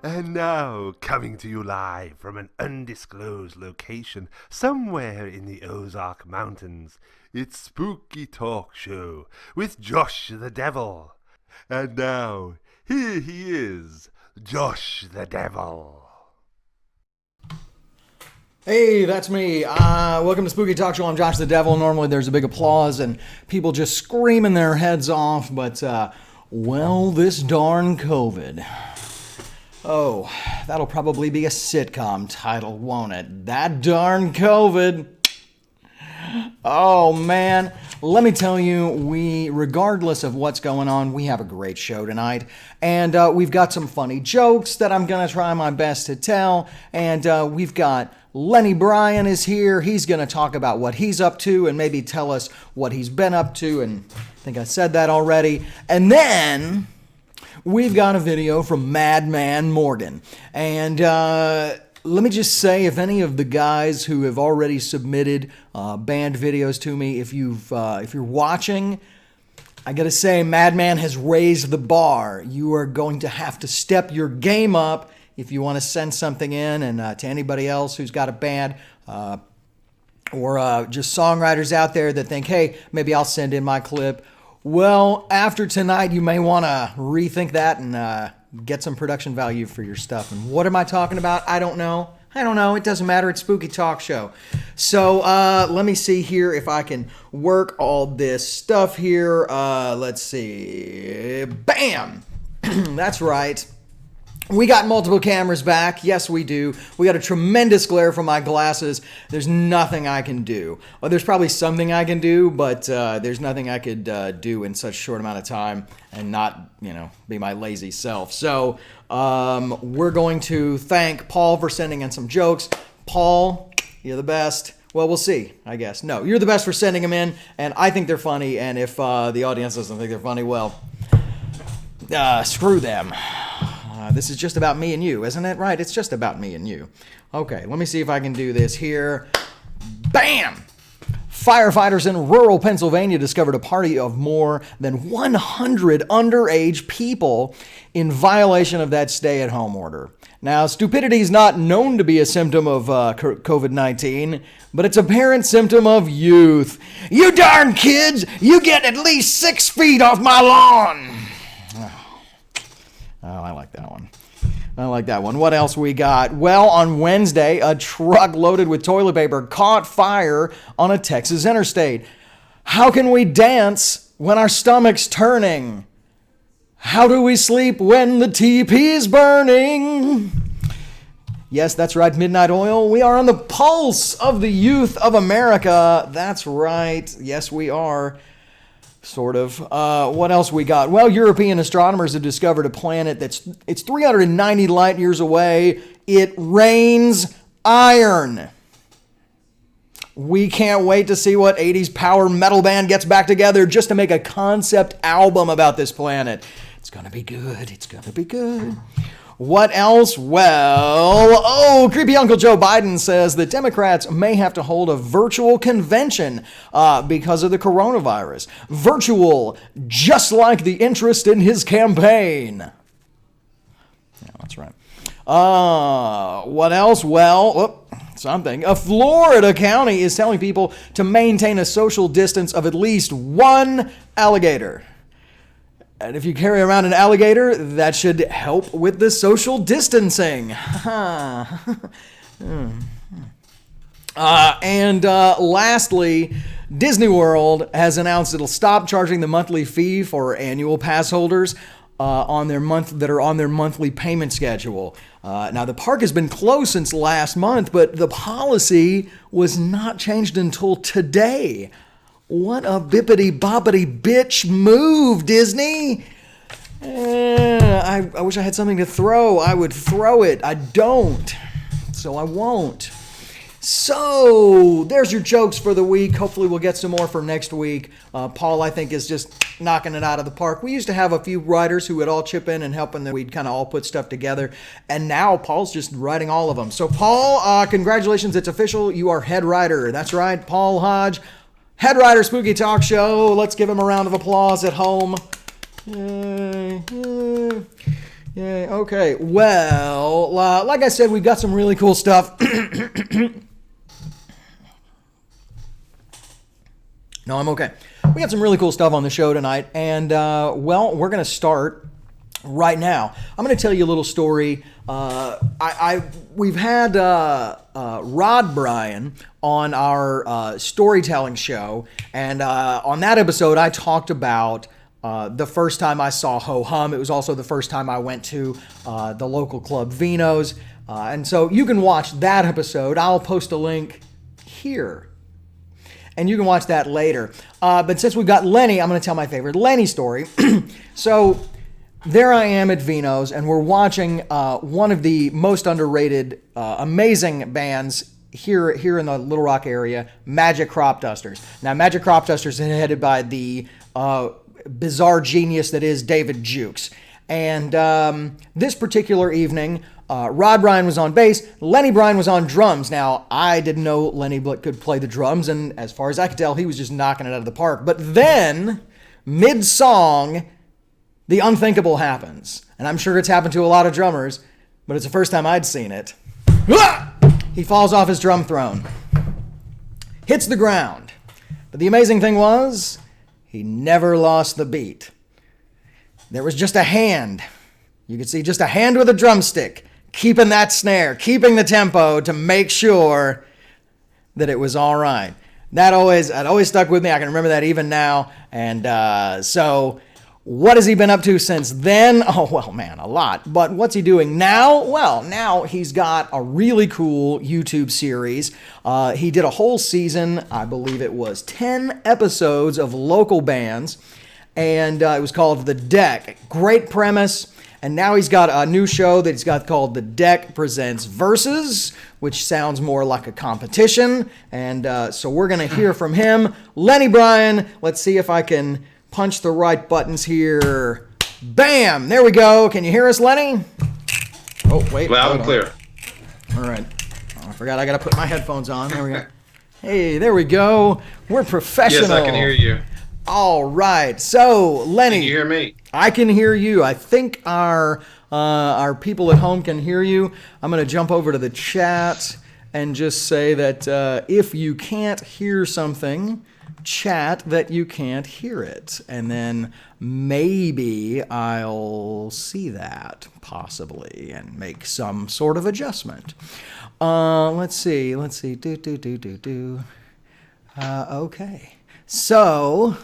And now, coming to you live from an undisclosed location somewhere in the Ozark Mountains, it's Spooky Talk Show with Josh the Devil. And now, here he is, Josh the Devil. Hey, that's me. Welcome to Spooky Talk Show. I'm Josh the Devil. Normally there's a big applause and people just screaming their heads off, but, well, this darn COVID. Oh, that'll probably be a sitcom title, won't it? That darn COVID. Oh, man. Let me tell you, regardless of what's going on, we have a great show tonight. And we've got some funny jokes that I'm going to try my best to tell. And we've got Lenny Bryan is here. He's going to talk about what he's up to and maybe tell us what he's been up to. And I think I said that already. And then we've got a video from Madman Morgan. And let me just say, if any of the guys who have already submitted band videos to me, if you're watching, I gotta say, Madman has raised the bar. You are going to have to step your game up if you want to send something in. And to anybody else who's got a band or just songwriters out there that think, hey, maybe I'll send in my clip. Well, after tonight, you may want to rethink that and get some production value for your stuff. And what am I talking about? I don't know. It doesn't matter. It's Spooky Talk Show. So let me see here if I can work all this stuff here. Let's see. Bam! That's right. We got multiple cameras back. Yes, we do. We got a tremendous glare from my glasses. There's nothing I can do. Well, there's probably something I can do, but there's nothing I could do in such a short amount of time and not, be my lazy self. So we're going to thank Paul for sending in some jokes. Paul, you're the best. Well, we'll see, I guess. No, you're the best for sending them in, and I think they're funny, and if the audience doesn't think they're funny, well, screw them. This is just about me and you, isn't it? Right, it's just about me and you. Okay, let me see if I can do this here. Bam! Firefighters in rural Pennsylvania discovered a party of more than 100 underage people in violation of that stay-at-home order. Now, stupidity is not known to be a symptom of COVID-19, but it's a apparent symptom of youth. You darn kids, you get at least 6 feet off my lawn. Oh, I like that one. I like that one. What else we got? Well, on Wednesday, a truck loaded with toilet paper caught fire on a Texas interstate. How can we dance when our stomach's turning? How do we sleep when the TP is burning? Yes, that's right, Midnight Oil. We are on the pulse of the youth of America. That's right. Yes, we are. Sort of. What else we got? Well, European astronomers have discovered a planet it's 390 light years away. It rains iron. We can't wait to see what 80s power metal band gets back together just to make a concept album about this planet. It's going to be good. It's going to be good. What else? Well, creepy Uncle Joe Biden says that Democrats may have to hold a virtual convention because of the coronavirus. Virtual, just like the interest in his campaign. Yeah, that's right. What else? Well, something. A Florida county is telling people to maintain a social distance of at least one alligator. And if you carry around an alligator, that should help with the social distancing. Lastly, Disney World has announced it'll stop charging the monthly fee for annual pass holders on their monthly payment schedule. Now, the park has been closed since last month, but the policy was not changed until today. What a bippity-boppity bitch move, Disney. I wish I had something to throw. I would throw it. I don't, so I won't. So, there's your jokes for the week. Hopefully we'll get some more for next week. Paul, I think, is just knocking it out of the park. We used to have a few writers who would all chip in and help, and then we'd kind of all put stuff together. And now Paul's just writing all of them. So, Paul, congratulations. It's official. You are head writer. That's right, Paul Hodge. Head writer, Spooky Talk Show. Let's give him a round of applause at home. Yay. Okay. Well, like I said, we've got some really cool stuff. No, I'm okay. We got some really cool stuff on the show tonight. And, we're going to start right now. I'm going to tell you a little story. We've had Rod Bryan on our storytelling show, and on that episode, I talked about the first time I saw Ho Hum. It was also the first time I went to the local club Vino's, and so you can watch that episode. I'll post a link here, and you can watch that later. But since we've got Lenny, I'm going to tell my favorite Lenny story. So there I am at Vino's, and we're watching one of the most underrated, amazing bands here in the Little Rock area, Magic Crop Dusters. Now, Magic Crop Dusters is headed by the bizarre genius that is David Jukes. And this particular evening, Rod Bryan was on bass, Lenny Bryan was on drums. Now, I didn't know Lenny could play the drums, and as far as I could tell, he was just knocking it out of the park. But then, mid-song, the unthinkable happens. And I'm sure it's happened to a lot of drummers, but it's the first time I'd seen it. He falls off his drum throne, hits the ground. But the amazing thing was, he never lost the beat. There was just a hand. You could see just a hand with a drumstick, keeping that snare, keeping the tempo to make sure that it was all right. That always stuck with me. I can remember that even now. And so what has he been up to since then? Oh, well, man, a lot. But what's he doing now? Well, now he's got a really cool YouTube series. He did a whole season, I believe it was 10 episodes of local bands, and it was called The Deck. Great premise. And now he's got a new show that he's got called The Deck Presents Versus, which sounds more like a competition. And so we're going to hear from him. Lenny Bryan, let's see if I can punch the right buttons here. Bam! There we go. Can you hear us, Lenny? Oh, wait. Loud and clear. All right. Oh, I forgot I got to put my headphones on. There we go. Hey, there we go. We're professional. Yes, I can hear you. All right. So, Lenny. Can you hear me? I can hear you. I think our people at home can hear you. I'm going to jump over to the chat and just say that if you can't hear something, chat that you can't hear it. And then maybe I'll see that, possibly, and make some sort of adjustment. Let's see. Okay. So,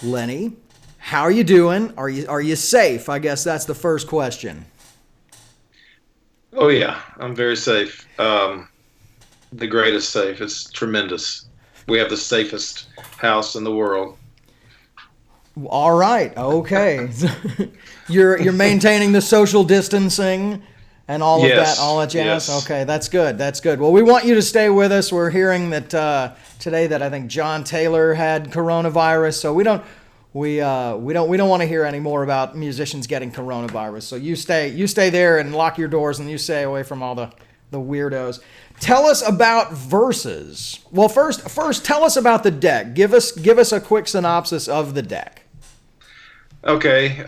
Lenny, how are you doing? Are you safe? I guess that's the first question. Oh yeah, I'm very safe. The greatest safe. It's tremendous. We have the safest house in the world. All right. Okay. You're maintaining the social distancing and all of that, all that jazz. Yes. Okay, that's good. That's good. Well, we want you to stay with us. We're hearing that today that I think John Taylor had coronavirus, so we don't want to hear any more about musicians getting coronavirus. So you stay there and lock your doors and you stay away from all the weirdos. Tell us about Verses. Well, first tell us about the deck. Give us a quick synopsis of the deck. Okay.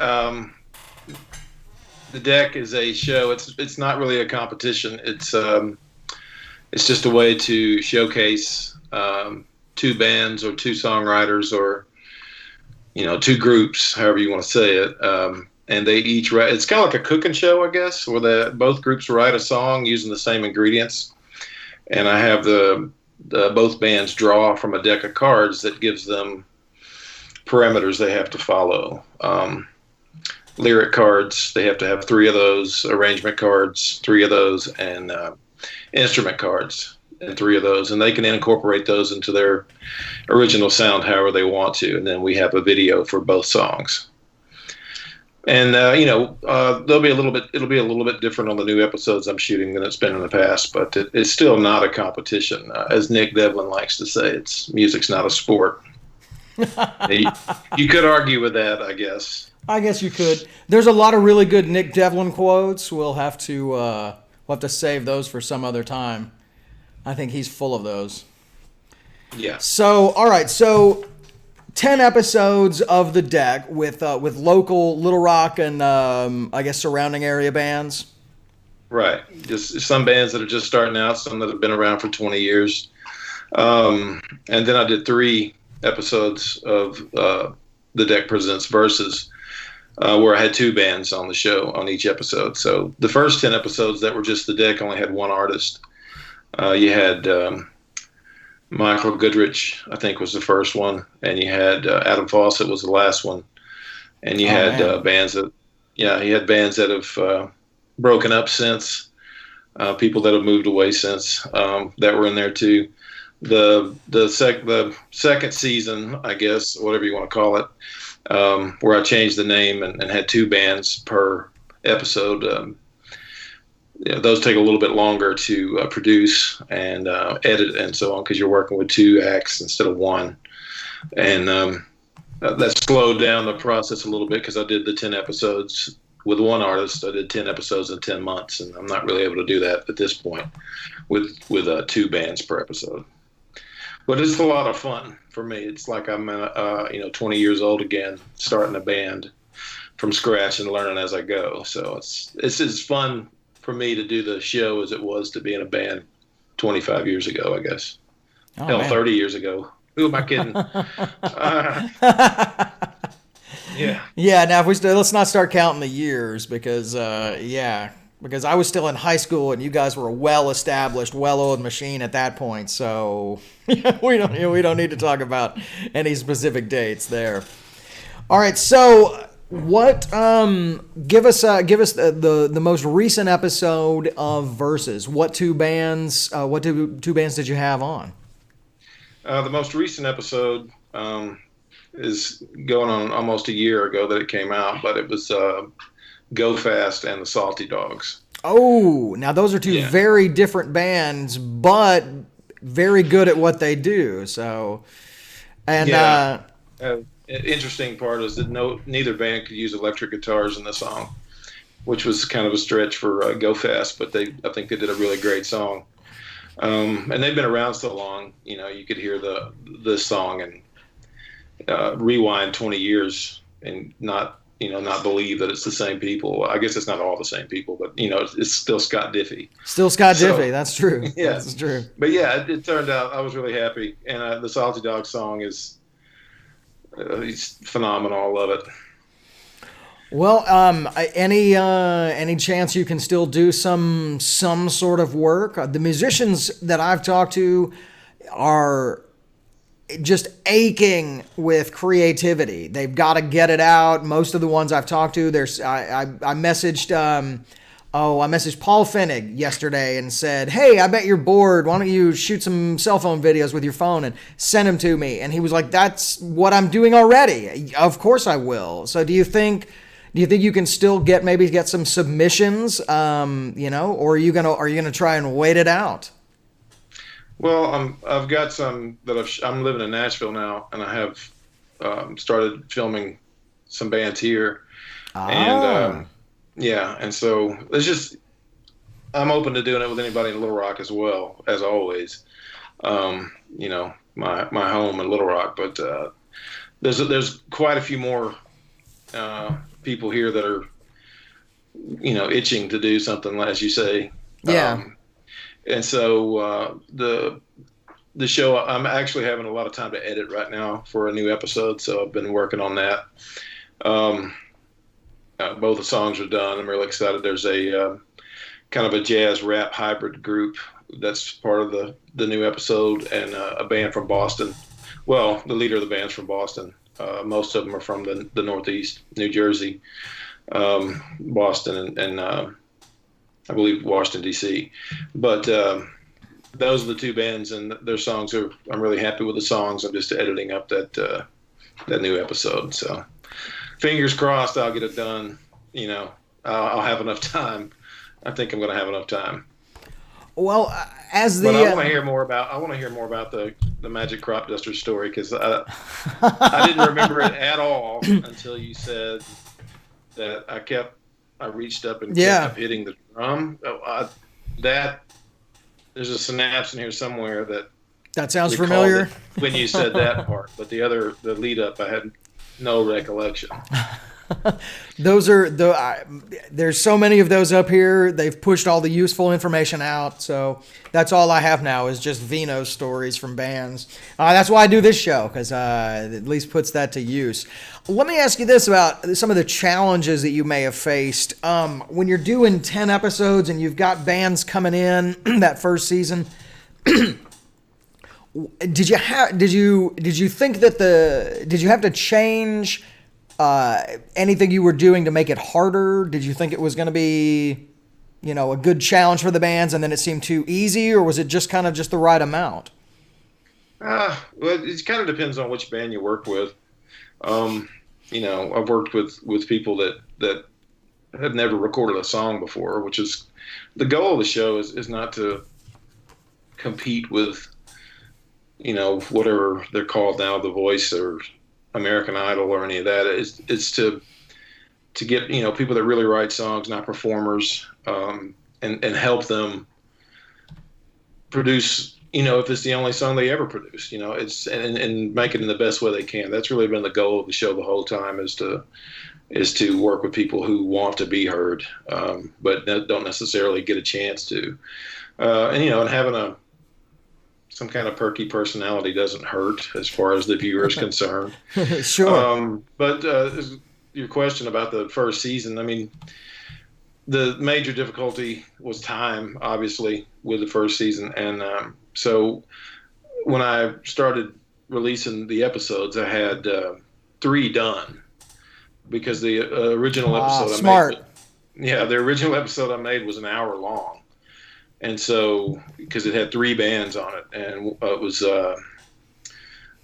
The deck is a show. It's not really a competition. It's just a way to showcase two bands or two songwriters or two groups, however you want to say it. And they each write. It's kind of like a cooking show, I guess, where both groups write a song using the same ingredients. And I have the both bands draw from a deck of cards that gives them parameters they have to follow. Lyric cards, they have to have 3 of those. Arrangement cards, 3 of those, and instrument cards, and 3 of those. And they can incorporate those into their original sound however they want to. And then we have a video for both songs. And it'll be a little bit different on the new episodes I'm shooting than it's been in the past, but it's still not a competition. As Nick Devlin likes to say, music's not a sport. You could argue with that, I guess. I guess you could. There's a lot of really good Nick Devlin quotes. We'll have to save those for some other time. I think he's full of those. Yeah. So, all right. So, 10 episodes of the deck with local Little Rock and I guess surrounding area bands. Right. Just some bands that are just starting out, some that have been around for 20 years. And then I did 3 episodes of The Deck Presents Verses, where I had 2 bands on the show on each episode. So the first 10 episodes that were just The Deck only had 1 artist. You had Michael Goodrich, I think, was the first one, and you had Adam Fawcett was the last one, and you had bands that, he had bands that have broken up since, people that have moved away since, that were in there too. The second season, I guess, whatever you want to call it, where I changed the name and had 2 bands per episode. Those take a little bit longer to produce and edit and so on because you're working with 2 acts instead of 1. And that slowed down the process a little bit because I did the 10 episodes with 1 artist. I did 10 episodes in 10 months, and I'm not really able to do that at this point with 2 bands per episode. But it's a lot of fun for me. It's like I'm 20 years old again, starting a band from scratch and learning as I go. So it's as fun for me to do the show as it was to be in a band 25 years ago, I guess. Oh, Hell, man. 30 years ago. Who am I kidding? Yeah. Yeah. Now, let's not start counting the years because because I was still in high school and you guys were a well-established, well-oiled machine at that point. So we don't need to talk about any specific dates there. All right. So what? Give us the most recent episode of Versus. What 2 bands? What two bands did you have on? The most recent episode is going on almost a year ago that it came out, but it was Go Fast and the Salty Dogs. Oh, now those are 2 very different bands, but very good at what they do. So, and interesting part is that neither band could use electric guitars in the song, which was kind of a stretch for Go Fast, but I think they did a really great song. And they've been around so long, you could hear this song and rewind 20 years and not believe that it's the same people. I guess it's not all the same people, but it's still Scott Diffie. Still Scott Diffie. That's true. Yeah, that's true. But yeah, it turned out I was really happy, and the Salty Dog song is it's phenomenal. I love it. Well, any chance you can still do some sort of work? The musicians that I've talked to are just aching with creativity. They've got to get it out. Most of the ones I've talked to, I messaged I messaged Paul Finnig yesterday and said, "Hey, I bet you're bored. Why don't you shoot some cell phone videos with your phone and send them to me?" And he was like, "That's what I'm doing already. Of course I will." So do you think you can still get some submissions, or are you gonna try and wait it out? Well, I've got some that I'm living in Nashville now, and I have started filming some bands here, and and so it's just I'm open to doing it with anybody in Little Rock as well, as always. My home in Little Rock, but there's quite a few more people here that are itching to do something, as you say. Yeah. And so the show, I'm actually having a lot of time to edit right now for a new episode, so I've been working on that. Both the songs are done. I'm really excited. There's a kind of a jazz rap hybrid group that's part of the new episode, and a band from Boston. Well, the leader of the band's from Boston. Most of them are from the Northeast, New Jersey, Boston, and I believe Washington, D.C. But those are the two bands, and their songs I'm really happy with the songs. I'm just editing up that new episode. So fingers crossed I'll get it done. I'll have enough time. I think I'm going to have enough time. Well, but I want to hear more about the Magic Crop Duster story, because I didn't remember it at all until you said that. I reached up and kept hitting the drum. There's a synapse in here somewhere that sounds familiar when you said that part, but the lead up, I had no recollection. There's so many of those up here. They've pushed all the useful information out, so that's all I have now is just Vino stories from bands. That's why I do this show, because at least puts that to use. Let me ask you this about some of the challenges that you may have faced when you're doing 10 episodes and you've got bands coming in that first season. Did you have to change anything you were doing to make it harder? Did you think it was going to be, a good challenge for the bands, and then it seemed too easy, or was it just kind of just the right amount? Well, it kind of depends on which band you work with. I've worked with people that have never recorded a song before, which is the goal of the show is not to compete with, whatever they're called now, The Voice or American Idol or any of that. It's to get people that really write songs, not performers, and help them produce. If it's the only song they ever produce, it's and make it in the best way they can. That's really been the goal of the show the whole time, is to work with people who want to be heard, but don't necessarily get a chance to. And having some kind of perky personality doesn't hurt as far as the viewer is concerned. Sure. But your question about the first season, I mean, the major difficulty was time, obviously, with the first season. And so when I started releasing the episodes, I had 3 done, because the original episode smart. the original episode I made was an hour long. And so, because it had 3 bands on it, and it was, I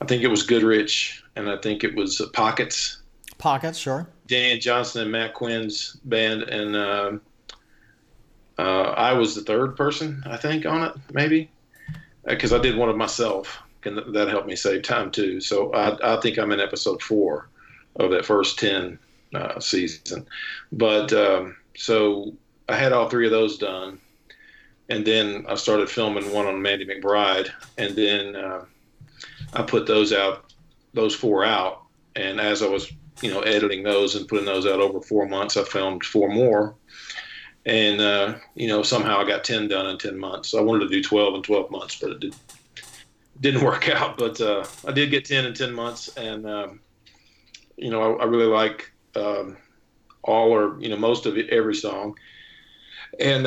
think it was Goodrich, and I think it was Pockets. Pockets, sure. Dan Johnson and Matt Quinn's band, and I was the third person, I think, on it, maybe, because I did one of myself, and that helped me save time too. So I think I'm in episode 4 of that first 10 season. But so I had all 3 of those done. and then I started filming one on Mandy McBride, and then I put those 4 out. And as I was, editing those and putting those out over 4 months, I filmed 4 more. And, somehow I got 10 done in 10 months. So I wanted to do 12 in 12 months, but it didn't work out. But I did get 10 in 10 months. And, I really like all or, most of it, every song. And,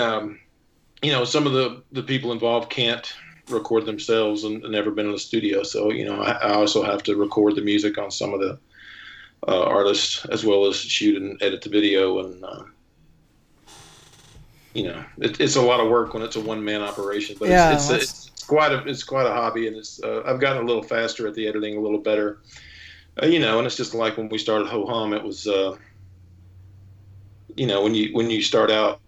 some of the people involved can't record themselves and never been in the studio. So, I also have to record the music on some of the artists, as well as shoot and edit the video. And, it's a lot of work when it's a one-man operation, but Yeah, it's quite a hobby. And I've gotten a little faster at the editing, a little better, and it's just like when we started Ho Hum, it was, when you start out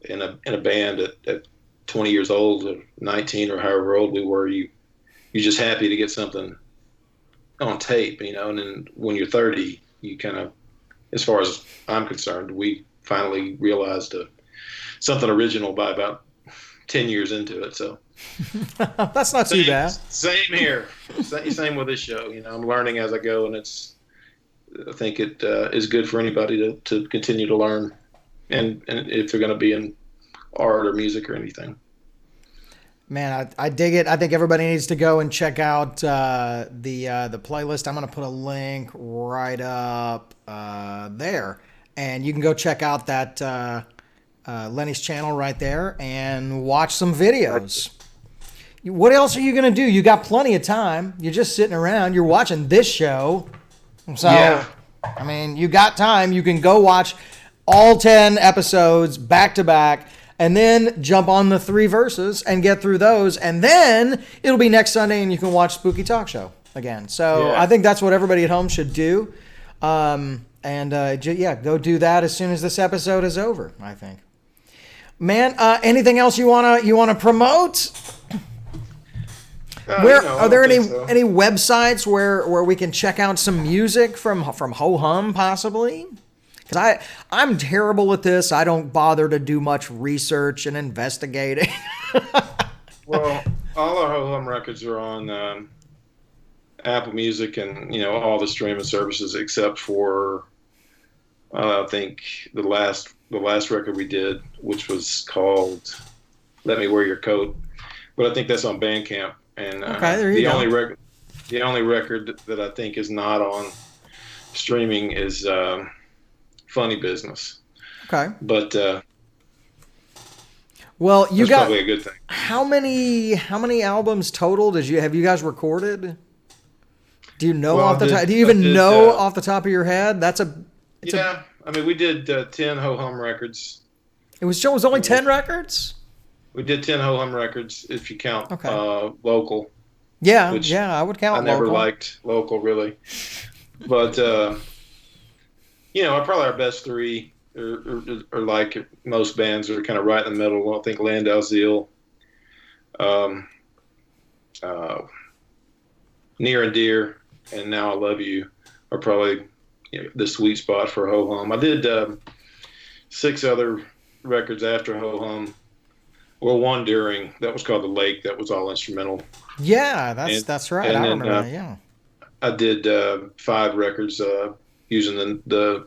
in a band at 20 years old or 19 or however old we were, you're just happy to get something on tape, and then when you're 30, you kind of, as far as I'm concerned, we finally realized something original by about 10 years into it. So that's not too bad. Same here. Same with this show. I'm learning as I go, and I think it is good for anybody to continue to learn, and if they're going to be in art or music or anything. Man, I dig it. I think everybody needs to go and check out the playlist. I'm going to put a link right up there, and you can go check out that Lenny's channel right there and watch some videos. What else are you going to do? You got plenty of time. You're just sitting around. You're watching this show. So, Yeah. I mean, you got time. You can go watch all 10 episodes back to back and then jump on the 3 verses and get through those. And then it'll be next Sunday and you can watch Spooky Talk Show again. So Yeah. I think that's what everybody at home should do. Go do that as soon as this episode is over, I think. Man, anything else you wanna promote? Are there any websites where we can check out some music from Ho Hum possibly? Because I'm terrible at this. I don't bother to do much research and investigating. Well, all our Ho Hum records are on Apple Music and all the streaming services except for I think the last record we did, which was called "Let Me Wear Your Coat," but I think that's on Bandcamp. And okay, there you go. The only record that I think is not on streaming is "Funny Business." Okay, but well, you that's got probably a good thing. How many albums total have you guys recorded? Do you know off the top? Do you even know off the top of your head? I mean, we did 10 Ho Hum records. It was only 10 records? We did 10 Ho Hum records if you count local. Yeah, I would count local. I never liked local, really. But, probably our best 3 are like most bands are kind of right in the middle. I think Landau Zeal, Near and Dear, and Now I Love You are probably the sweet spot for Ho Hum. I did 6 other records after Ho Hum. Well, one during that was called The Lake. That was all instrumental. Yeah, that's right. I remember that. Yeah. I did 5 records using the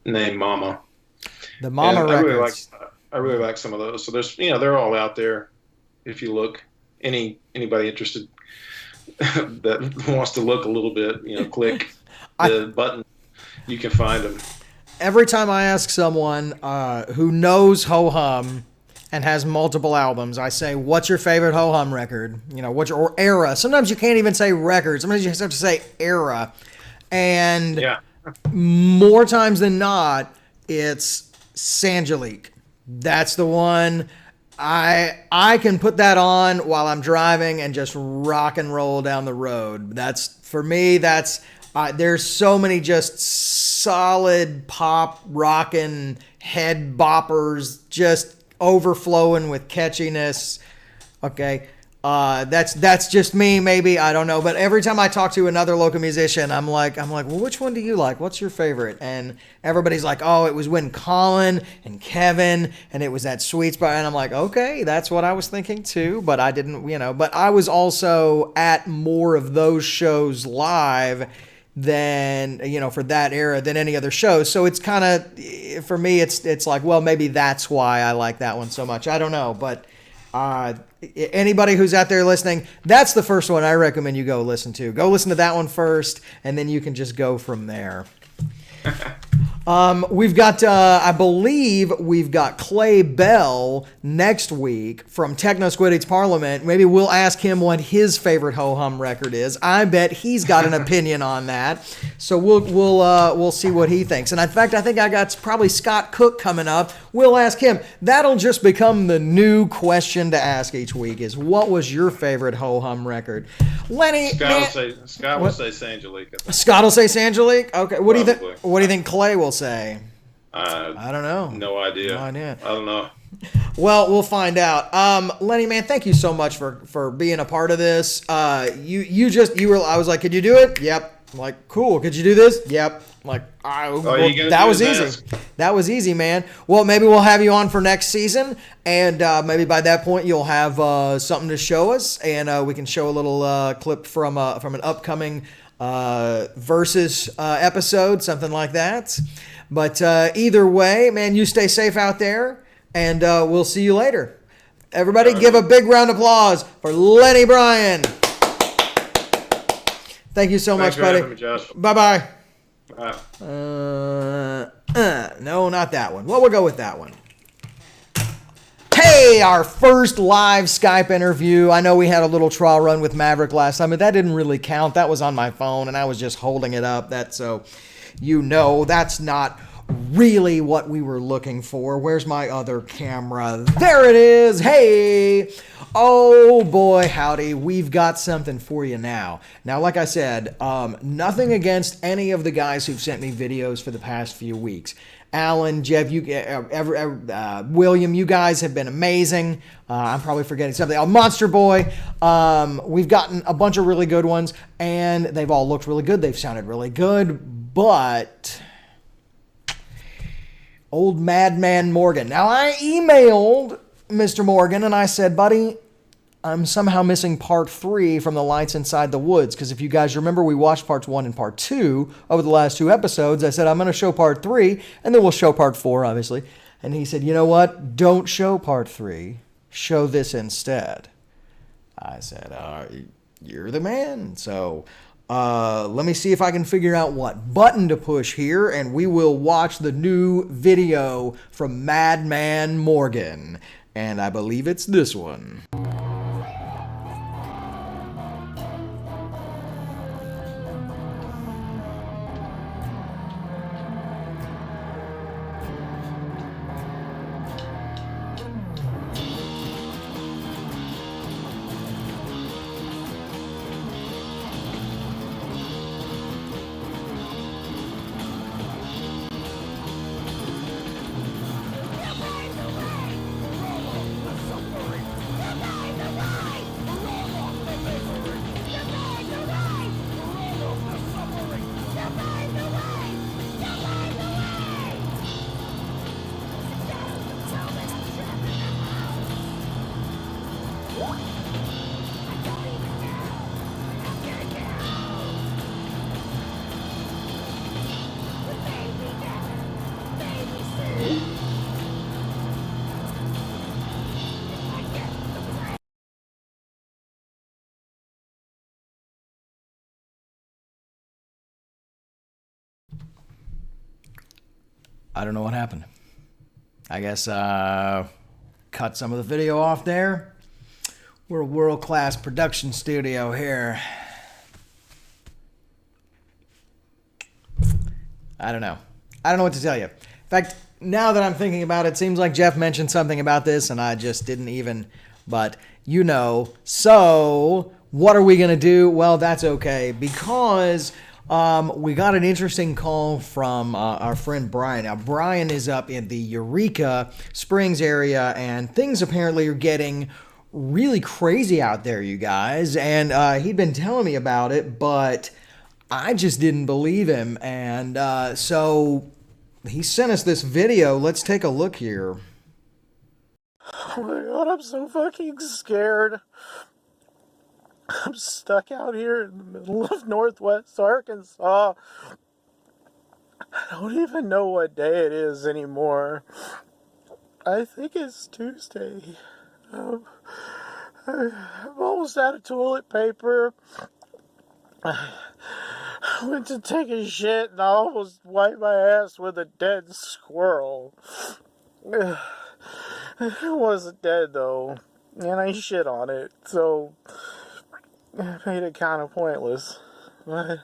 name Mama. The Mama records. I really like some of those. So there's they're all out there. If you look, anybody interested that wants to look a little bit, click the button. You can find them. Every time I ask someone who knows Ho Hum and has multiple albums, I say, "What's your favorite Ho Hum record?" What's your era? Sometimes you can't even say record. Sometimes you just have to say era. And more times than not, it's Sanjalik. That's the one. I can put that on while I'm driving and just rock and roll down the road. For me. There's so many just solid pop rockin' head boppers, just overflowing with catchiness. Okay. That's just me, maybe, I don't know. But every time I talk to another local musician, I'm like, well, which one do you like? What's your favorite? And everybody's like, oh, it was when Colin and Kevin, and it was that sweet spot. And I'm like, okay, that's what I was thinking too. But I didn't, But I was also at more of those shows live than for that era than any other show. So it's kind of, for me, it's like, well, maybe that's why I like that one so much. I don't know, but. Anybody who's out there listening, that's the first one I recommend you go listen to. Go listen to that one first, and then you can just go from there. We've got, I believe we've got Clay Bell next week from Techno Squiddit's Parliament. Maybe we'll ask him what his favorite ho-hum record is. I bet he's got an opinion on that. So we'll see what he thinks. And in fact, I think I got probably Scott Cook coming up. We'll ask him. That'll just become the new question to ask each week: is what was your favorite ho-hum record? Lenny, Scott will say Sangelique. Scott will say Sangelique. Okay, what do you think? What do you think Clay will say? I don't know. No idea. I don't know. Well, we'll find out. Lenny, man, thank you so much for being a part of this. I was like, could you do it? Yep. I'm like, cool. Could you do this? Yep. I'm like, that was easy. That was easy, man. Well, maybe we'll have you on for next season, and maybe by that point you'll have something to show us, and we can show a little clip from an upcoming versus episode, something like that. But either way, man, you stay safe out there, and we'll see you later. Everybody, give a big round of applause for Lenny Bryan. Thank you so much, buddy. Bye-bye. Bye. No, not that one. Well, we'll go with that one. Hey, our first live Skype interview. I know we had a little trial run with Maverick last time, but that didn't really count. That was on my phone, and I was just holding it up. That's not really what we were looking for. Where's my other camera? There it is. Hey. Oh boy, howdy. We've got something for you now. Now, like I said, nothing against any of the guys who've sent me videos for the past few weeks. Alan, Jeff, William, you guys have been amazing. I'm probably forgetting something. Oh, Monster Boy. We've gotten a bunch of really good ones, and they've all looked really good. They've sounded really good, but old Madman Morgan. Now, I emailed Mr. Morgan, and I said, buddy, I'm somehow missing part 3 from the Lights Inside the Woods, because if you guys remember, we watched parts 1 and part 2 over the last 2 episodes. I said, I'm going to show part 3, and then we'll show part 4, obviously. And he said, you know what? Don't show part 3. Show this instead. I said, you're the man. So let me see if I can figure out what button to push here, and we will watch the new video from Madman Morgan. And I believe it's this one. I don't know what happened. I guess cut some of the video off there. We're a world-class production studio here. I don't know. I don't know what to tell you. In fact, now that I'm thinking about it, it seems like Jeff mentioned something about this and I just didn't even, but you know. So what are we going to do? Well, that's okay, because we got an interesting call from our friend Brian. Now, Brian is up in the Eureka Springs area, and things apparently are getting really crazy out there, you guys. And he'd been telling me about it, but I just didn't believe him. And so he sent us this video. Let's take a look here. Oh my god, I'm so fucking scared. I'm stuck out here in the middle of Northwest Arkansas. I don't even know what day it is anymore. I think it's Tuesday. I'm almost out of toilet paper. I went to take a shit and I almost wiped my ass with a dead squirrel. It wasn't dead though, and I shit on it, so it made it kind of pointless. But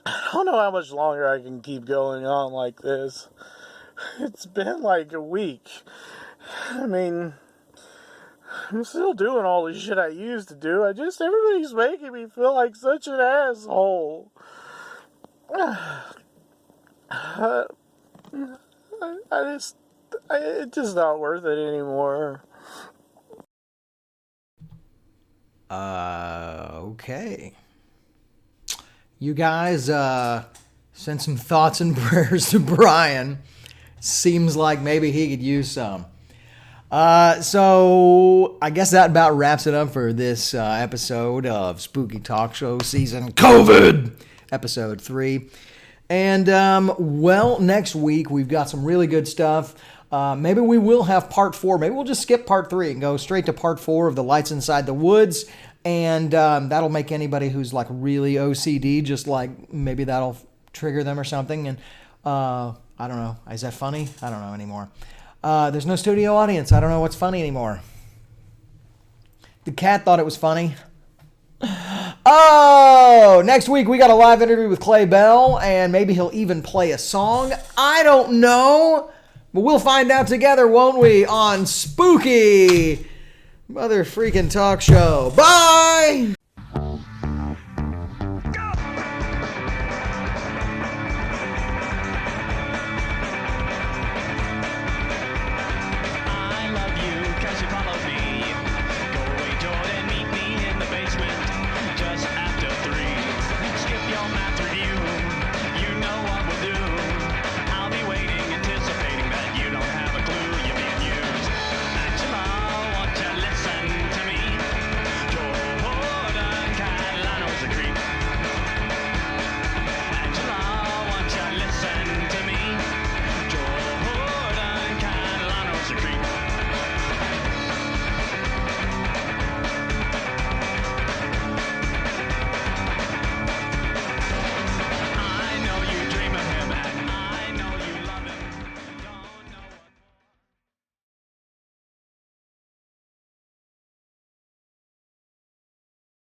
I don't know how much longer I can keep going on like this. It's been like a week. I mean, I'm still doing all the shit I used to do. Everybody's making me feel like such an asshole. It's just not worth it anymore. Okay. You guys send some thoughts and prayers to Brian. Seems like maybe he could use some. So I guess that about wraps it up for this episode of Spooky Talk Show Season COVID, Episode 3. And, well, next week we've got some really good stuff. Maybe we will have Part 4. Maybe we'll just skip Part 3 and go straight to Part 4 of The Lights Inside the Woods. And that'll make anybody who's like really OCD, just like maybe that'll trigger them or something. And I don't know. Is that funny? I don't know anymore. There's no studio audience. I don't know what's funny anymore. The cat thought it was funny. Oh, next week we got a live interview with Clay Bell, and maybe he'll even play a song. I don't know, but we'll find out together, won't we, on Spooky Mother Freaking Talk Show. Bye!